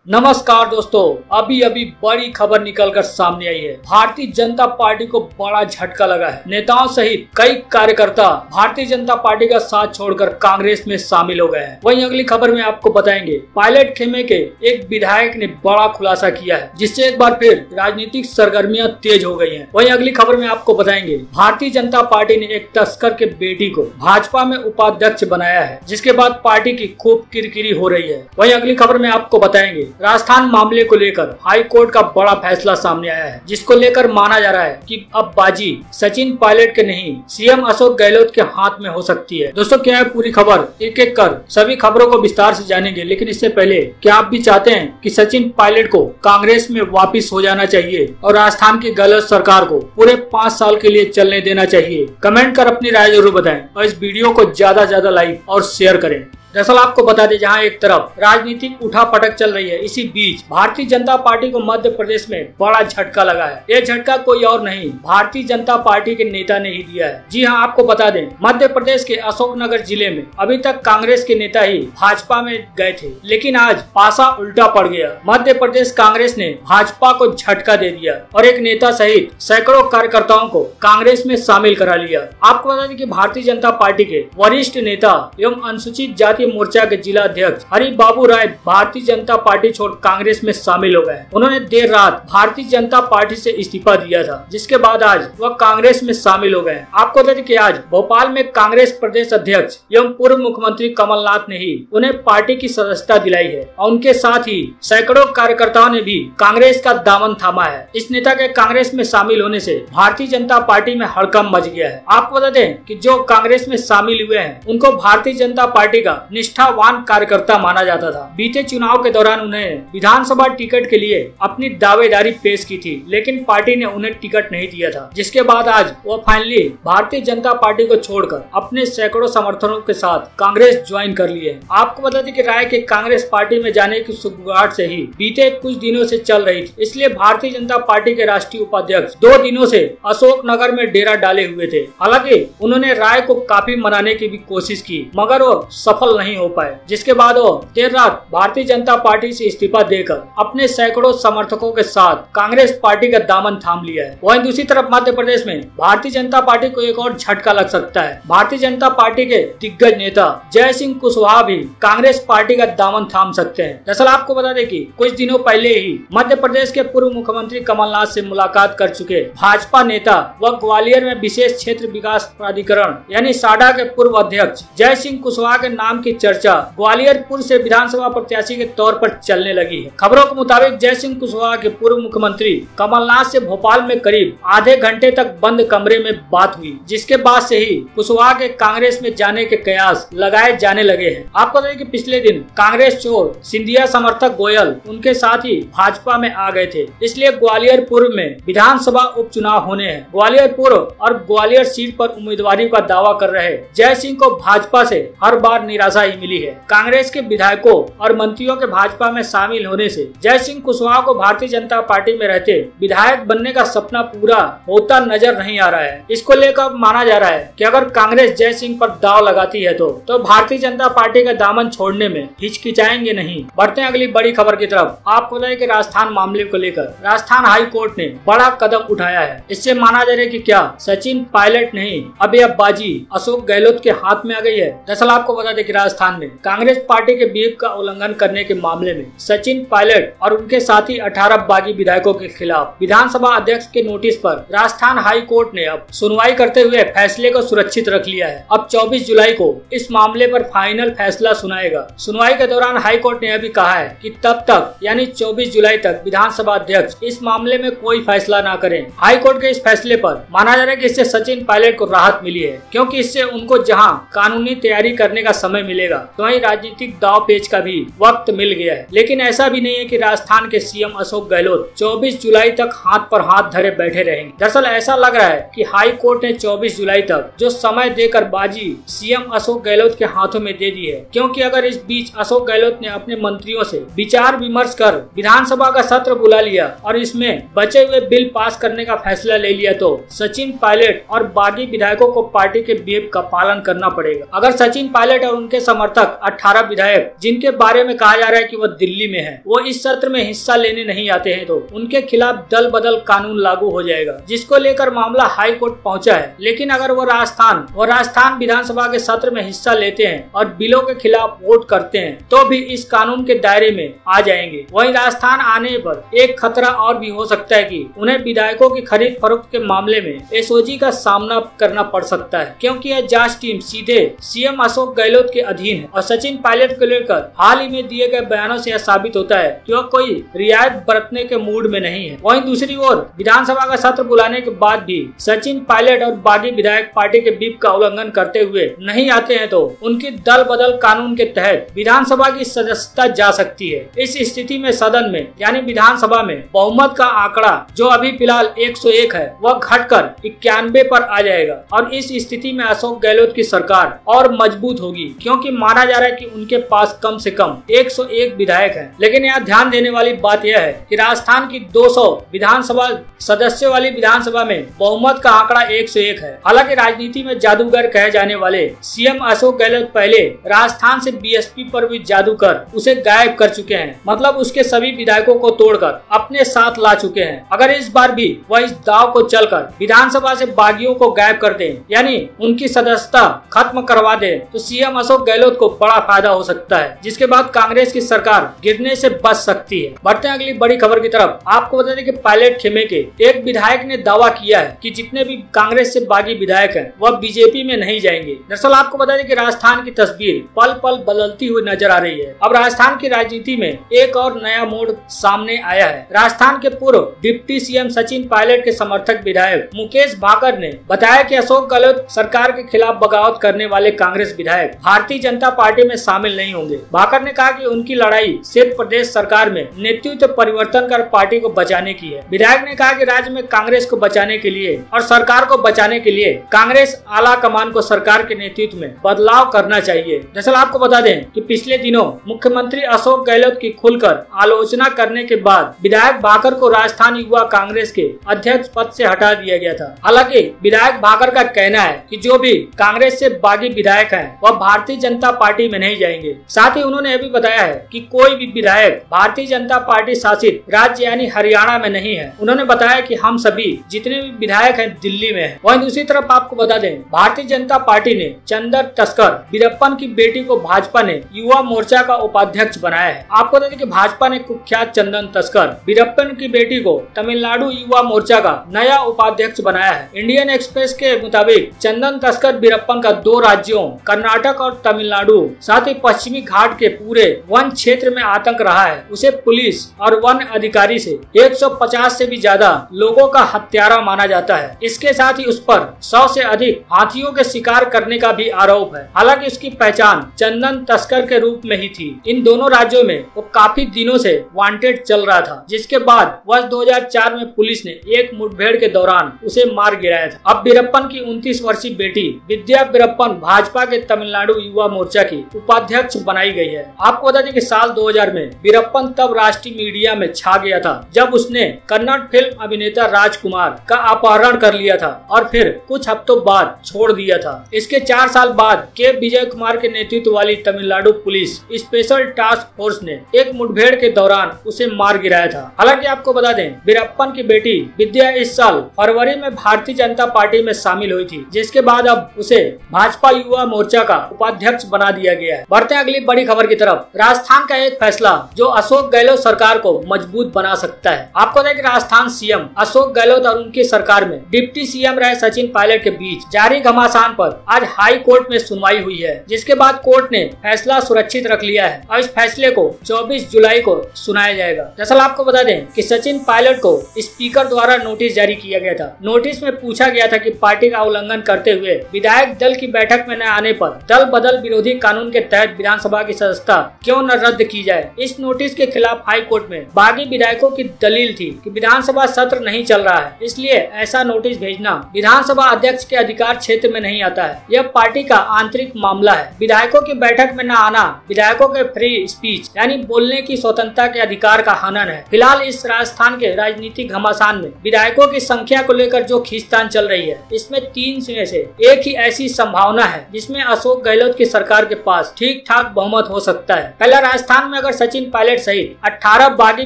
नमस्कार दोस्तों, अभी अभी बड़ी खबर निकलकर सामने आई है। भारतीय जनता पार्टी को बड़ा झटका लगा है। नेताओं सहित कई कार्यकर्ता भारतीय जनता पार्टी का साथ छोड़कर कांग्रेस में शामिल हो गए हैं। वहीं अगली खबर में आपको बताएंगे पायलट खेमे के एक विधायक ने बड़ा खुलासा किया है, जिससे एक बार फिर राजनीतिक सरगर्मियां तेज हो गई हैं। वहीं अगली खबर में आपको बताएंगे भारतीय जनता पार्टी ने एक तस्कर के बेटी को भाजपा में उपाध्यक्ष बनाया है, जिसके बाद पार्टी की खूब किरकिरी हो रही है। वहीं अगली खबर में आपको बताएंगे राजस्थान मामले को लेकर हाई कोर्ट का बड़ा फैसला सामने आया है, जिसको लेकर माना जा रहा है कि अब बाजी सचिन पायलट के नहीं सीएम अशोक गहलोत के हाथ में हो सकती है। दोस्तों, क्या है पूरी खबर, एक एक कर सभी खबरों को विस्तार से जानेंगे। लेकिन इससे पहले क्या आप भी चाहते हैं कि सचिन पायलट को कांग्रेस में वापिस हो जाना चाहिए और राजस्थान की गहलोत सरकार को पूरे 5 साल के लिए चलने देना चाहिए? कमेंट कर अपनी राय जरूर बताएं और इस वीडियो को ज्यादा लाइक और शेयर करें। दरअसल आपको बता दें, जहां एक तरफ राजनीतिक उठापटक चल रही है, इसी बीच भारतीय जनता पार्टी को मध्य प्रदेश में बड़ा झटका लगा है। ये झटका कोई और नहीं, भारतीय जनता पार्टी के नेता ने ही दिया है। जी हां, आपको बता दें, मध्य प्रदेश के अशोकनगर जिले में अभी तक कांग्रेस के नेता ही भाजपा में गए थे, लेकिन आज पासा उल्टा पड़ गया। मध्य प्रदेश कांग्रेस ने भाजपा को झटका दे दिया और एक नेता सहित सैकड़ों कार्यकर्ताओं को कांग्रेस में शामिल करा लिया। आपको बता दें कि भारतीय जनता पार्टी के वरिष्ठ नेता एवं अनुसूचित जाति मोर्चा के जिला अध्यक्ष हरि बाबू राय भारतीय जनता पार्टी छोड़ कांग्रेस में शामिल हो गए। उन्होंने देर रात भारतीय जनता पार्टी से इस्तीफा दिया था, जिसके बाद आज वह कांग्रेस में शामिल हो गए। आपको बता दें कि आज भोपाल में कांग्रेस प्रदेश अध्यक्ष एवं पूर्व मुख्यमंत्री कमलनाथ ने ही उन्हें पार्टी की सदस्यता दिलाई है और उनके साथ ही सैकड़ों कार्यकर्ताओं ने भी कांग्रेस का दामन थामा है। इस नेता के कांग्रेस में शामिल होने से भारतीय जनता पार्टी में हड़कंप मच गया है। आपको बता दें कि जो कांग्रेस में शामिल हुए हैं, उनको भारतीय जनता पार्टी का निष्ठावान कार्यकर्ता माना जाता था। बीते चुनाव के दौरान उन्हें विधानसभा टिकट के लिए अपनी दावेदारी पेश की थी, लेकिन पार्टी ने उन्हें टिकट नहीं दिया था, जिसके बाद आज वो फाइनली भारतीय जनता पार्टी को छोड़कर अपने सैकड़ों समर्थकों के साथ कांग्रेस ज्वाइन कर लिए। आपको बता दें कि राय के कांग्रेस पार्टी में जाने की सुगबुगाहट से ही बीते कुछ दिनों से चल रही थी, इसलिए भारतीय जनता पार्टी के राष्ट्रीय उपाध्यक्ष 2 दिनों से अशोकनगर में डेरा डाले हुए थे। हालांकि उन्होंने राय को काफी मनाने की भी कोशिश की, मगर वो सफल नहीं हो पाए, जिसके बाद वो देर रात भारतीय जनता पार्टी से इस्तीफा देकर अपने सैकड़ों समर्थकों के साथ कांग्रेस पार्टी का दामन थाम लिया है। वहीं दूसरी तरफ मध्य प्रदेश में भारतीय जनता पार्टी को एक और झटका लग सकता है। भारतीय जनता पार्टी के दिग्गज नेता जय सिंह कुशवाहा भी कांग्रेस पार्टी का दामन थाम सकते हैं। दरअसल आपको बता दें कि कुछ दिनों पहले ही मध्य प्रदेश के पूर्व मुख्यमंत्री कमलनाथ से मुलाकात कर चुके भाजपा नेता व ग्वालियर में विशेष क्षेत्र विकास प्राधिकरण यानी साडा के पूर्व अध्यक्ष जय सिंह कुशवाहा के नाम की चर्चा ग्वालियरपुर से विधानसभा प्रत्याशी के तौर पर चलने लगी है। खबरों के मुताबिक जय सिंह कुशवाहा के पूर्व मुख्यमंत्री कमलनाथ से भोपाल में करीब आधे घंटे तक बंद कमरे में बात हुई, जिसके बाद से ही कुशवाहा के कांग्रेस में जाने के कयास लगाए जाने लगे हैं। आपको बता दें कि पिछले दिन कांग्रेस चोर सिंधिया समर्थक गोयल उनके साथ ही भाजपा में आ गए थे, इसलिए ग्वालियर पूर्व में विधानसभा उपचुनाव होने हैं। ग्वालियर पूर्व और ग्वालियर सीट पर उम्मीदवारी का दावा कर रहे जय सिंह को भाजपा से हर बार निराशा ही मिली है। कांग्रेस के विधायकों और मंत्रियों के भाजपा में शामिल होने से जय सिंह कुशवाहा को भारतीय जनता पार्टी में रहते विधायक बनने का सपना पूरा होता नजर नहीं आ रहा है। इसको लेकर माना जा रहा है कि अगर कांग्रेस जय सिंह पर दाव लगाती है तो भारतीय जनता पार्टी का दामन छोड़ने में हिचकिचाएंगे नहीं। बढ़ते हैं अगली बड़ी खबर की तरफ। आपको बताएं कि राजस्थान मामले को लेकर राजस्थान हाई कोर्ट ने बड़ा कदम उठाया है। इससे माना जा रहा है कि क्या सचिन पायलट नहीं अब बाजी अशोक गहलोत के हाथ में आ गई है। दरअसल आपको बता दें कि राजस्थान में कांग्रेस पार्टी के व्हीप का उल्लंघन करने के मामले में सचिन पायलट और उनके साथी 18 बागी विधायकों के खिलाफ विधानसभा अध्यक्ष के नोटिस पर राजस्थान हाई कोर्ट ने अब सुनवाई करते हुए फैसले को सुरक्षित रख लिया है। अब 24 जुलाई को इस मामले पर फाइनल फैसला सुनाएगा। सुनवाई के दौरान हाई कोर्ट ने अभी कहा है कि तब तक यानी 24 जुलाई तक विधानसभा अध्यक्ष इस मामले में कोई फैसला न करें। हाई कोर्ट के इस फैसले पर माना जा रहा है कि इससे सचिन पायलट को राहत मिली है, क्योंकि इससे उनको जहां कानूनी तैयारी करने का समय मिलेगा तो वहीं राजनीतिक दाव पेच का भी वक्त मिल गया है। लेकिन ऐसा भी नहीं है कि राजस्थान के सीएम अशोक गहलोत 24 जुलाई तक हाथ पर हाथ धरे बैठे रहेंगे। दरअसल ऐसा लग रहा है कि हाई कोर्ट ने 24 जुलाई तक जो समय देकर बाजी सीएम अशोक गहलोत के हाथों में दे दी है, क्योंकि अगर इस बीच अशोक गहलोत ने अपने मंत्रियों से विचार विमर्श कर विधानसभा का सत्र बुला लिया और इसमें बचे हुए बिल पास करने का फैसला ले लिया तो सचिन पायलट और बागी विधायकों को पार्टी के व्हीप का पालन करना पड़ेगा। अगर सचिन पायलट और उनके समर्थक 18 विधायक जिनके बारे में कहा जा रहा है कि वह दिल्ली में है, वो इस सत्र में हिस्सा लेने नहीं आते हैं तो उनके खिलाफ दल बदल कानून लागू हो जाएगा, जिसको लेकर मामला हाई कोर्ट पहुंचा है। लेकिन अगर वो राजस्थान विधानसभा के सत्र में हिस्सा लेते हैं और बिलों के खिलाफ वोट करते हैं तो भी इस कानून के दायरे में आ जाएंगे। वहीं राजस्थान आने पर एक खतरा और भी हो सकता है कि उन्हें विधायकों की खरीद फरोख्त के मामले में एसओजी का सामना करना पड़ सकता है, क्योंकि यह जांच टीम सीधे सीएम अशोक गहलोत के अधीन है। और सचिन पायलट को लेकर हाल ही में दिए गए बयानों से यह साबित होता है कि वह कोई रियायत बरतने के मूड में नहीं है। वहीं दूसरी ओर विधानसभा का सत्र बुलाने के बाद भी सचिन पायलट और बागी विधायक पार्टी के व्हिप का उल्लंघन करते हुए नहीं आते हैं तो उनकी दल बदल कानून के तहत विधानसभा की सदस्यता जा सकती है। इस स्थिति में सदन में यानी विधानसभा में बहुमत का आंकड़ा जो अभी फिलहाल 101 है वह घटकर 91 पर आ जाएगा और इस स्थिति में अशोक गहलोत की सरकार और मजबूत होगी, क्योंकि माना जा रहा है कि उनके पास कम से कम 101 विधायक हैं। लेकिन यहाँ ध्यान देने वाली बात यह है कि राजस्थान की 200 विधानसभा सदस्यों वाली विधानसभा में बहुमत का आंकड़ा 101 है। हालांकि राजनीति में जादूगर कहे जाने वाले सीएम अशोक गहलोत पहले राजस्थान से बीएसपी पर भी जादू कर उसे गायब कर चुके हैं, मतलब उसके सभी विधायकों को तोड़कर अपने साथ ला चुके हैं। अगर इस बार भी वह इस दाव को चलकर विधानसभा से बागियों को गायब कर दें यानी उनकी सदस्यता खत्म करवा दें तो सीएम अशोक गहलोत को बड़ा फायदा हो सकता है, जिसके बाद कांग्रेस की सरकार गिरने से बच सकती है। बढ़ते हैं अगली बड़ी खबर की तरफ। आपको बता दें कि पायलट खेमे के एक विधायक ने दावा किया है कि जितने भी कांग्रेस से बागी विधायक हैं वह बीजेपी में नहीं जाएंगे। दरअसल आपको बता दें कि राजस्थान की तस्वीर पल पल बदलती हुई नजर आ रही है। अब राजस्थान की राजनीति में एक और नया मोड़ सामने आया है। राजस्थान के पूर्व डिप्टी सीएम सचिन पायलट के समर्थक विधायक मुकेश भाकर ने बताया कि अशोक गहलोत सरकार के खिलाफ बगावत करने वाले कांग्रेस विधायक भारतीय जनता पार्टी में शामिल नहीं होंगे। भाकर ने कहा कि उनकी लड़ाई सिर्फ प्रदेश सरकार में नेतृत्व परिवर्तन कर पार्टी को बचाने की है। विधायक ने कहा कि राज्य में कांग्रेस को बचाने के लिए और सरकार को बचाने के लिए कांग्रेस आला कमान को सरकार के नेतृत्व में बदलाव करना चाहिए। दरअसल आपको बता दें कि पिछले दिनों मुख्यमंत्री अशोक गहलोत की खुलकर आलोचना करने के बाद विधायक भाकर को राजस्थान युवा कांग्रेस के अध्यक्ष पद से हटा दिया गया था। हालांकि विधायक भाकर का कहना है कि जो भी कांग्रेस से बागी विधायक हैं वह भारतीय जनता पार्टी में नहीं जाएंगे। साथ ही उन्होंने यह भी बताया है कि कोई भी विधायक भारतीय जनता पार्टी शासित राज्य यानी हरियाणा में नहीं है। उन्होंने बताया कि हम सभी जितने भी विधायक हैं दिल्ली में हैं। वहीं दूसरी तरफ आपको बता दें भारतीय जनता पार्टी ने चंदन तस्कर वीरप्पन की बेटी को भाजपा ने युवा मोर्चा का उपाध्यक्ष बनाया है। आपको बता दें कि भाजपा ने कुख्यात चंदन तस्कर वीरप्पन की बेटी को तमिलनाडु युवा मोर्चा का नया उपाध्यक्ष बनाया है। इंडियन एक्सप्रेस के मुताबिक चंदन तस्कर वीरप्पन का 2 राज्यों कर्नाटक और तमिलनाडु साथ ही पश्चिमी घाट के पूरे वन क्षेत्र में आतंक रहा है। उसे पुलिस और वन अधिकारी से 150 से भी ज्यादा लोगों का हत्यारा माना जाता है। इसके साथ ही उस पर 100 से अधिक हाथियों के शिकार करने का भी आरोप है। हालांकि उसकी पहचान चंदन तस्कर के रूप में ही थी। इन दोनों राज्यों में वो काफी दिनों से वांटेड चल रहा था, जिसके बाद वर्ष 2004 में पुलिस ने एक मुठभेड़ के दौरान उसे मार गिराया था। अब वीरप्पन की 29 वर्षीय बेटी विद्या वीरप्पन भाजपा के तमिलनाडु युवा मोर्चा की उपाध्यक्ष बनाई गई है। आपको बता दें कि साल 2000 में वीरप्पन तब राष्ट्रीय मीडिया में छा गया था जब उसने कन्नड़ फिल्म अभिनेता राजकुमार का अपहरण कर लिया था और फिर कुछ हफ्तों बाद छोड़ दिया था। इसके 4 साल बाद के विजय कुमार के नेतृत्व वाली Tamil Nadu police special task force ने एक मुठभेड़ के दौरान उसे मार गिराया था। हालांकि आपको बता दें वीरप्पन की बेटी विद्या इस साल फरवरी में भारतीय जनता पार्टी में शामिल हुई थी, जिसके बाद अब उसे भाजपा युवा मोर्चा का उपाध्यक्ष बना दिया गया है। बढ़ते हैं अगली बड़ी खबर की तरफ। राजस्थान का एक फैसला जो अशोक गहलोत सरकार को मजबूत बना सकता है। आपको दें कि राजस्थान सीएम अशोक गहलोत और उनकी सरकार में डिप्टी सीएम रहे सचिन पायलट के बीच जारी घमासान पर आज हाई कोर्ट में सुनवाई हुई है, जिसके बाद कोर्ट ने फैसला सुरक्षित रख लिया है और इस फैसले को 24 जुलाई को सुनाया जाएगा। दरअसल आपको बता दें कि सचिन पायलट को स्पीकर द्वारा नोटिस जारी किया गया था। नोटिस में पूछा गया था कि पार्टी का उल्लंघन करते हुए विधायक दल की बैठक में न आने पर दल बदल विरोधी कानून के तहत विधानसभा की सदस्यता क्यों न रद्द की जाए। इस नोटिस के खिलाफ हाई कोर्ट में बागी विधायकों की दलील थी कि विधानसभा सत्र नहीं चल रहा है, इसलिए ऐसा नोटिस भेजना विधानसभा अध्यक्ष के अधिकार क्षेत्र में नहीं आता है। यह पार्टी का आंतरिक मामला है। विधायकों की बैठक में न आना विधायकों के फ्री स्पीच यानी बोलने की स्वतंत्रता के अधिकार का हनन है। फिलहाल इस राजस्थान के राजनीतिक घमासान में विधायकों की संख्या को लेकर जो खींचतान चल रही है, इसमें 3 में से एक ही ऐसी संभावना है जिसमें अशोक गहलोत की सरकार के पास ठीक ठाक बहुमत हो सकता है। पहला, राजस्थान में अगर सचिन पायलट सहित 18 बागी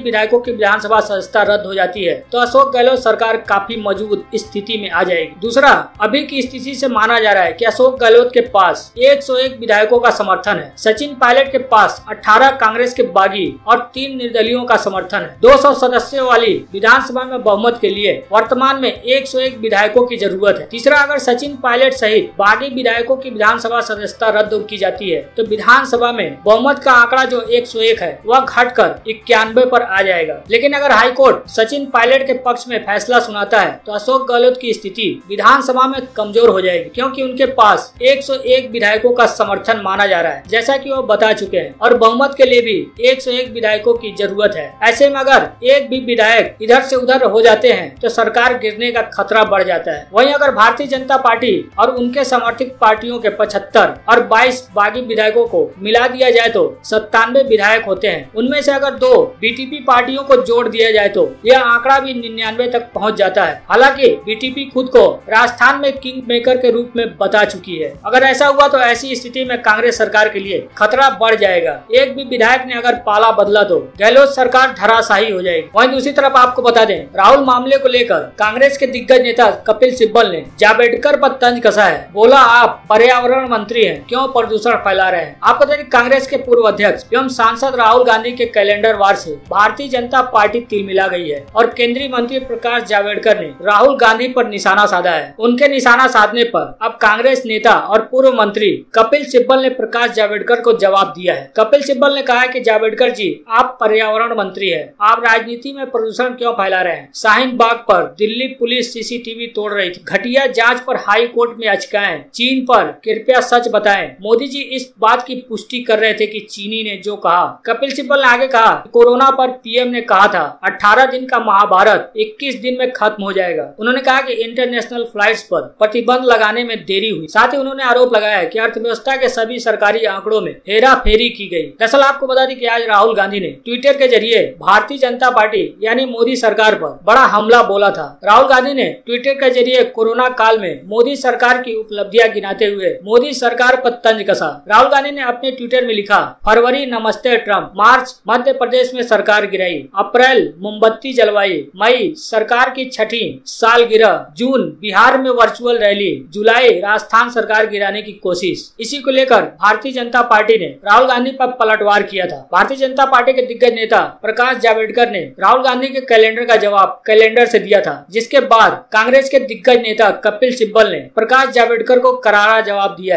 विधायकों की विधानसभा सदस्यता रद्द हो जाती है तो अशोक गहलोत सरकार काफी मजबूत स्थिति में आ जाएगी। दूसरा, अभी की स्थिति से माना जा रहा है कि अशोक गहलोत के पास 101 विधायकों का समर्थन है। सचिन पायलट के पास 18 कांग्रेस के बागी और 3 निर्दलीयों का समर्थन है। 200 सदस्यों वाली विधानसभा में बहुमत के लिए वर्तमान में 101 विधायकों की जरूरत है। तीसरा, अगर सचिन पायलट सहित बागी विधायकों की विधानसभा सदस्यता रद्द की जाती है तो विधानसभा में बहुमत का आंकड़ा जो 101 है वह घटकर 91 पर आ जाएगा। लेकिन अगर हाईकोर्ट सचिन पायलट के पक्ष में फैसला सुनाता है तो अशोक गहलोत की स्थिति विधानसभा में कमजोर हो जाएगी, क्योंकि उनके पास 101 विधायकों का समर्थन माना जा रहा है, जैसा कि वो बता चुके हैं, और बहुमत के लिए भी 101 विधायकों की जरूरत है। ऐसे में अगर एक भी विधायक इधर से उधर हो जाते हैं तो सरकार गिरने का खतरा बढ़ जाता है। वहीं अगर भारतीय जनता पार्टी और उनके समर्थित पार्टियों के 75 और 22 बागी विधायकों को मिला दिया जाए तो 97 विधायक होते हैं। उनमें से अगर 2 बीटीपी पार्टियों को जोड़ दिया जाए तो यह आंकड़ा भी 99 तक पहुंच जाता है। हालांकि बीटीपी खुद को राजस्थान में किंग मेकर के रूप में बता चुकी है। अगर ऐसा हुआ तो ऐसी स्थिति में कांग्रेस सरकार के लिए खतरा बढ़ जाएगा। एक भी विधायक ने अगर पाला बदला तो गहलोत सरकार धराशायी हो जाएगी। वहीं दूसरी तरफ आपको बता दें, राहुल मामले को लेकर कांग्रेस के दिग्गज नेता कपिल सिब्बल ने जावड़ेकर पर तंज कसा है। बोला, आप पर्यावरण मंत्री हैं, क्यों प्रदूषण फैला रहे हैं। आपको बता दें, कांग्रेस के पूर्व अध्यक्ष एवं सांसद राहुल गांधी के कैलेंडर वार से भारतीय जनता पार्टी तिलमिला गई है और केंद्रीय मंत्री प्रकाश जावड़ेकर ने राहुल गांधी पर निशाना साधा है। उनके निशाना साधने पर अब कांग्रेस नेता और पूर्व मंत्री कपिल सिब्बल ने प्रकाश जावड़ेकर को जवाब दिया है। कपिल सिब्बल ने कहा है कि जावड़ेकर जी, आप पर्यावरण मंत्री हैं, आप राजनीति में प्रदूषण क्यों फैला रहे हैं। शाहीन बाग पर दिल्ली पुलिस सीसीटीवी तोड़ रही थी। घटिया जांच पर हाई कोर्ट में याचिकाएं। चीन पर कृपया सच बताएं। मोदी जी इस बात की पुष्टि कर रहे थे कि चीनी ने जो कहा। कपिल सिब्बल ने आगे कहा, कोरोना पर पीएम ने कहा था 18 दिन का महाभारत 21 दिन में खत्म हो जाएगा। उन्होंने कहा कि इंटरनेशनल फ्लाइट्स पर प्रतिबंध लगाने में देरी हुई। साथ ही उन्होंने आरोप लगाया कि अर्थव्यवस्था के सभी सरकारी आंकड़ों में हेरा फेरी की गई। दरअसल आपको बता दें कि आज राहुल गांधी ने ट्विटर के जरिए भारतीय जनता पार्टी यानी मोदी सरकार पर बड़ा हमला बोला था। राहुल गांधी ने ट्विटर के जरिए कोरोना काल में मोदी सरकार की उपलब्धियां गिनाते हुए मोदी सरकार पर तंज कसा। राहुल गांधी ने अपने ट्विटर में लिखा, फरवरी नमस्ते ट्रम्प, मार्च मध्य प्रदेश में सरकार गिराई, अप्रैल मोमबत्ती जलवाई, मई सरकार की छठी सालगिरह, जून बिहार में वर्चुअल रैली, जुलाई राजस्थान सरकार गिराने की कोशिश। इसी को लेकर भारतीय जनता पार्टी ने राहुल गांधी पर पलटवार किया था। भारतीय जनता पार्टी के दिग्गज नेता प्रकाश जावड़ेकर ने राहुल गांधी के कैलेंडर का जवाब कैलेंडर से दिया था, जिसके बाद कांग्रेस के दिग्गज नेता कपिल सिब्बल ने प्रकाश जावड़ेकर को करारा जवाब दिया है।